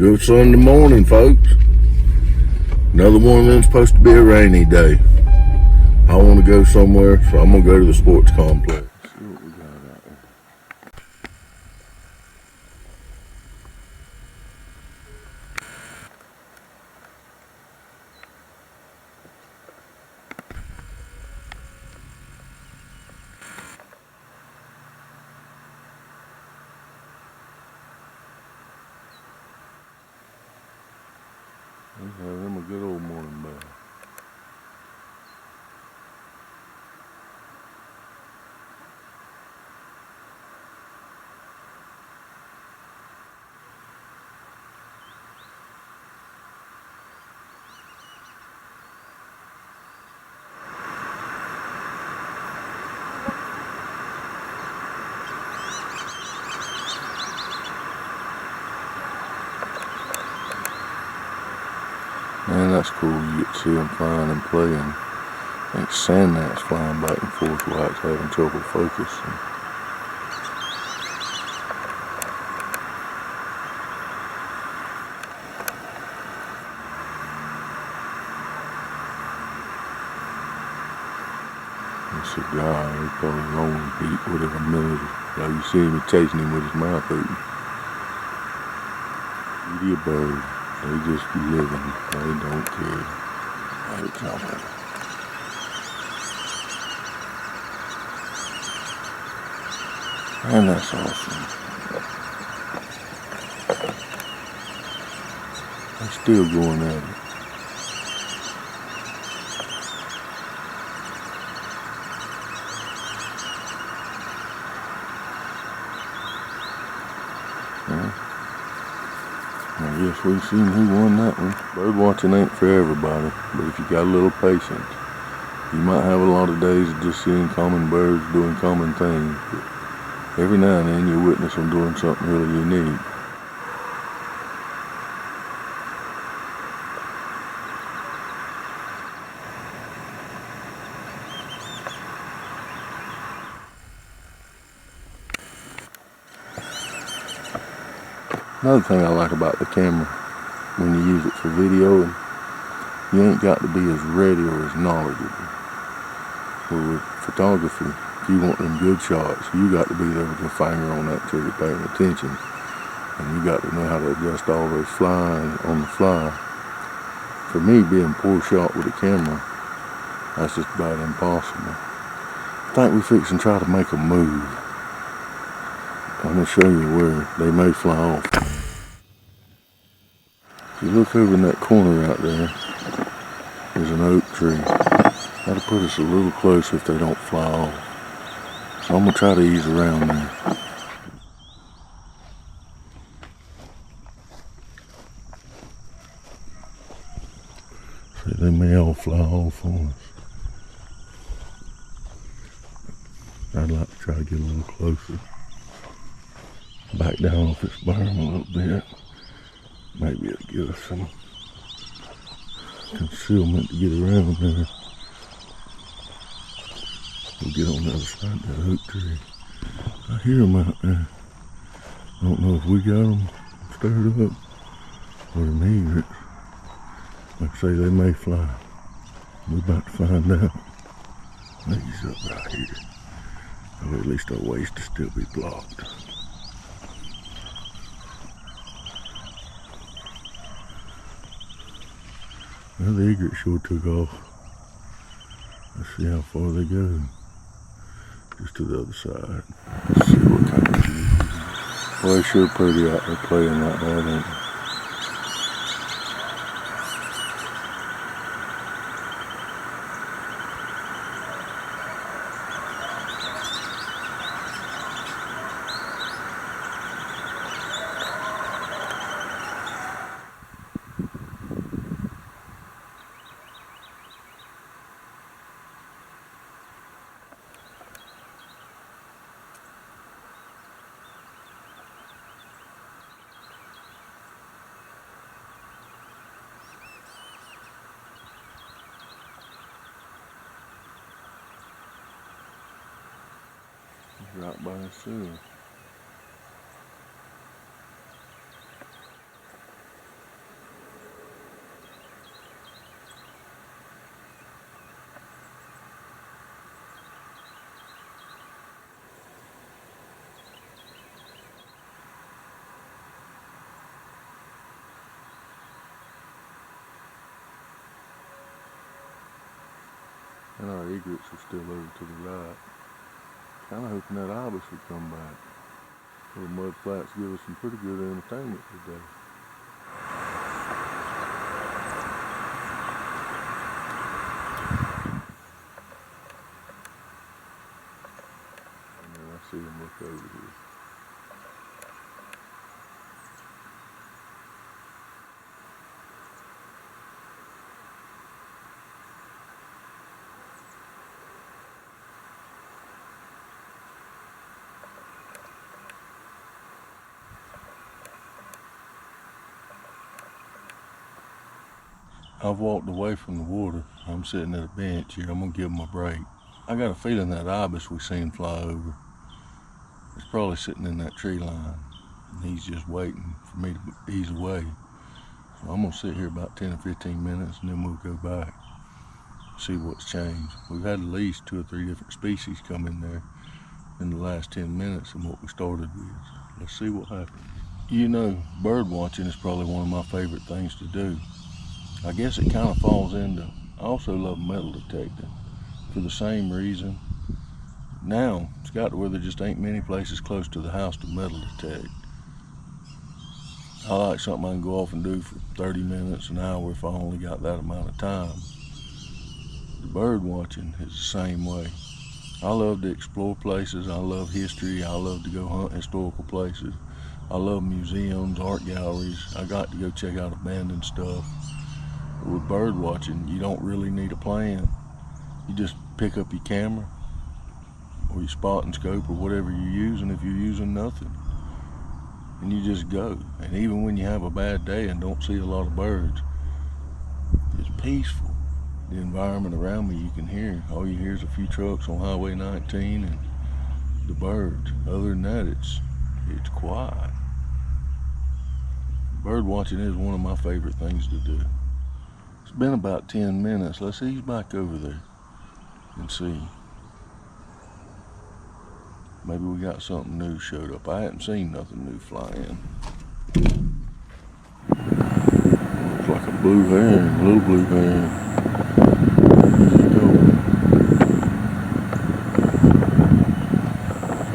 Good Sunday morning, folks. Another one of them's supposed to be a rainy day. I want to go somewhere, so I'm going to go to the sports complex. Let's see what we got out there. Let's have them a good old morning bath. Man, that's cool. You get to see them flying and playing. I think sand gnats flying back and forth while it's having trouble focusing. It's a guy, he's probably lonely, eat whatever minute. Now you see him chasing him with his mouth open. Eat a bird. They just living. They don't care. They coming. And that's awesome. They're still going at it. I guess we've seen who won that one. Bird watching ain't for everybody, but if you got a little patience, you might have a lot of days of just seeing common birds doing common things, but every now and then you witness them doing something really unique. Another thing I like about the camera, when you use it for video, you ain't got to be as ready or as knowledgeable. Well, with photography, if you want them good shots, you got to be there with your finger on that trigger paying attention. And you got to know how to adjust all those flying on the fly. For me, being poor shot with a camera, that's just about impossible. I think we're fixing to try to make a move. I'm going to show you where they may fly off. If you look over in that corner right there, there's an oak tree. That'll put us a little closer if they don't fly off. So I'm going to try to ease around there. See, they may all fly off on us. I'd like to try to get a little closer. Back down off this berm a little bit. Maybe it'll give us some concealment to get around there. We'll get on the other side of that oak tree. I hear them out there. I don't know if we got them stirred up or them egrets. Like I say, they may fly. We're about to find out. Maybe he's up right here. Or at least our waist will still be blocked. Well, the egret sure took off. Let's see how far they go. Just to the other side. Let's see what kind of view. Well, they sure pretty out there playing like that, ain't they? Right by himself. our egrets are still over to the right. Kind of hoping that ibis would come back. Little mud flats give us some pretty good entertainment today. And then I see them look over here. I've walked away from the water. I'm sitting at a bench here. I'm gonna give them a break. I got a feeling that ibis we seen fly over is probably sitting in that tree line, and he's just waiting for me to ease away. So I'm gonna sit here about 10 or 15 minutes, and then we'll go back, see what's changed. We've had at least 2 or 3 different species come in there in the last 10 minutes than what we started with. Let's see what happens. You know, bird watching is probably one of my favorite things to do. I guess it kind of falls into, I also love metal detecting for the same reason. Now, it's got to where there just ain't many places close to the house to metal detect. I like something I can go off and do for 30 minutes, an hour if I only got that amount of time. The bird watching is the same way. I love to explore places, I love history, I love to go hunt historical places. I love museums, art galleries. I got to go check out abandoned stuff. With bird watching, you don't really need a plan. You just pick up your camera or your spot and scope or whatever you're using if you're using nothing, and you just go. And even when you have a bad day and don't see a lot of birds, it's peaceful. The environment around me you can hear. All you hear is a few trucks on Highway 19 and the birds. Other than that, it's quiet. Bird watching is one of my favorite things to do. It's been about 10 minutes. Let's ease back over there and see. Maybe we got something new showed up. I hadn't seen nothing new fly in. Looks like a blue heron, little blue heron. Where's he going?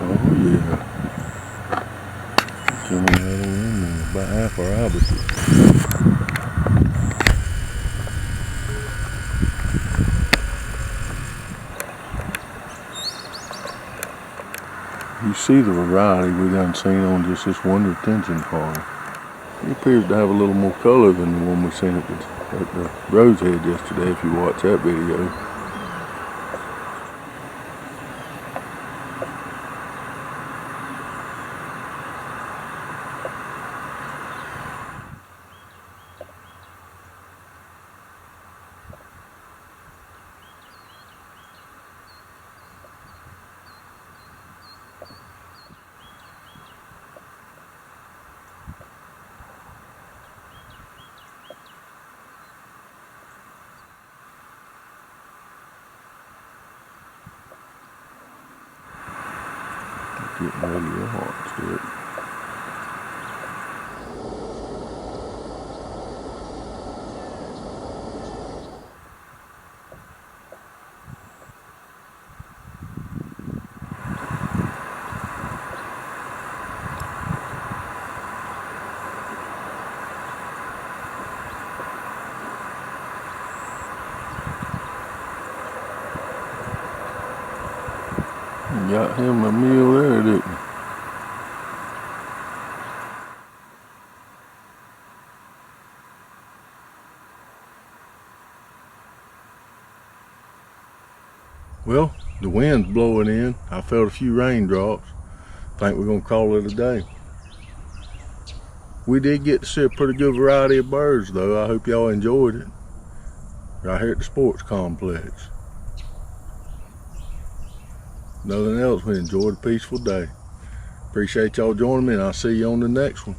Oh yeah. Coming right on in there. About half our ibises. You see the variety we done seen on just this one retention pond. He appears to have a little more color than the one we seen at the Rose Head yesterday, if you watch that video. Getting ready to watch it. Got him a meal there, didn't he? Well, the wind's blowing in. I felt a few raindrops. Think we're gonna call it a day. We did get to see a pretty good variety of birds though. I hope y'all enjoyed it. Right here at the sports complex. Nothing else, we enjoyed a peaceful day. Appreciate y'all joining me, and I'll see you on the next one.